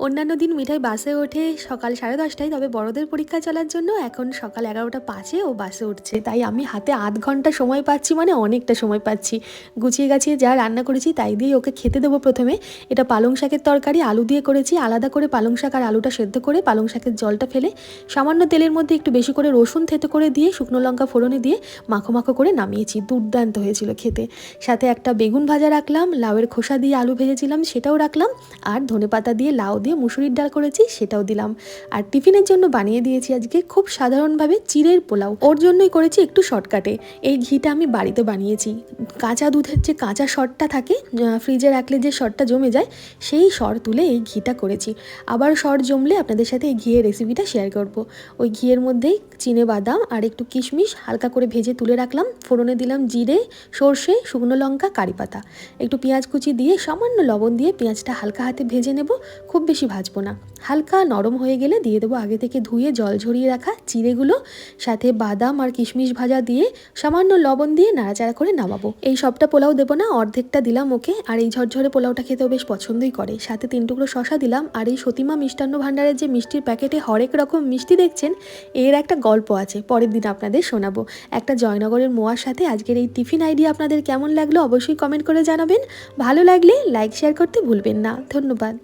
অন্যান্য দিন মিঠাই বাসে ওঠে সকাল 10:30টায়, তবে বড়দের পরীক্ষা চলার জন্য এখন সকাল 11:05 ও বাসে উঠছে। তাই আমি হাতে আধ ঘন্টা সময় পাচ্ছি, মানে অনেকটা সময় পাচ্ছি। গুছিয়ে গাছিয়ে যা রান্না করেছি তাই দিয়ে ওকে খেতে দেবো। প্রথমে এটা পালং শাকের তরকারি, আলু দিয়ে করেছি। আলাদা করে পালং শাক আর আলুটা সেদ্ধ করে পালং শাকের জলটা ফেলে সামান্য তেলের মধ্যে একটু বেশি করে রসুন থেতো করে দিয়ে শুকনো লঙ্কা ফোড়নে দিয়ে মাখো মাখো করে নামিয়েছি। দুর্দান্ত হয়েছিল খেতে। সাথে একটা বেগুন ভাজা রাখলাম, লাউয়ের খোসা দিয়ে আলু ভেজেছিলাম সেটাও রাখলাম, আর ধনেপাতা দিয়ে লাউ দিয়ে মুসুরির ডাল করেছি সেটাও দিলাম। আর টিফিনের জন্য বানিয়ে দিয়েছি আজকে খুব সাধারণভাবে চিড়ের পোলাও। ওর জন্যই করেছি একটু শর্টকাটে। এই ঘিটা আমি বাড়িতে বানিয়েছি। কাঁচা দুধের যে কাঁচা সরটা থাকে, ফ্রিজে রাখলে যে সরটা জমে যায়, সেই সর তুলে এই ঘিটা করেছি। আবার সর জমলে আপনাদের সাথে এই ঘিয়ের রেসিপিটা শেয়ার করব। ওই ঘিয়ের মধ্যেই চিনে বাদাম আর একটু কিশমিশ হালকা করে ভেজে তুলে রাখলাম। ফোড়নে দিলাম জিরে, সর্ষে, শুকনো লঙ্কা, কারি পাতা, একটু পেঁয়াজ কুচি দিয়ে সামান্য লবণ দিয়ে পেঁয়াজটা হালকা হাতে ভেজে নেব। খুব বেশি ভাজবো না। হালকা নরম হয়ে গেলে দিয়ে দেবো আগে থেকে ধুয়ে জল ঝরিয়ে রাখা চিড়েগুলো, সাথে বাদাম আর কিশমিশ ভাজা দিয়ে সামান্য লবণ দিয়ে নাড়াচাড়া করে নামাবো। এই সবটা পোলাও দেবো না, অর্ধেকটা দিলাম ওকে। আর এই ঝরঝরে পোলাওটা খেতেও বেশ পছন্দই করে। সাথে 3 টুকরো শশা দিলাম। আর এই সতীমা মিষ্টান্ন ভাণ্ডারের যে মিষ্টির প্যাকেটে হরেক রকম মিষ্টি দেখছেন, এর একটা গল্প আছে, পরের দিন আপনাদের শোনাবো। একটা জয়নগরের মোয়ার সাথে আজকের এই টিফিন আইডিয়া আপনাদের কেমন লাগলো অবশ্যই কমেন্ট করে জানাবেন। ভালো লাগলে লাইক শেয়ার করতে ভুলবেন না। ধন্যবাদ।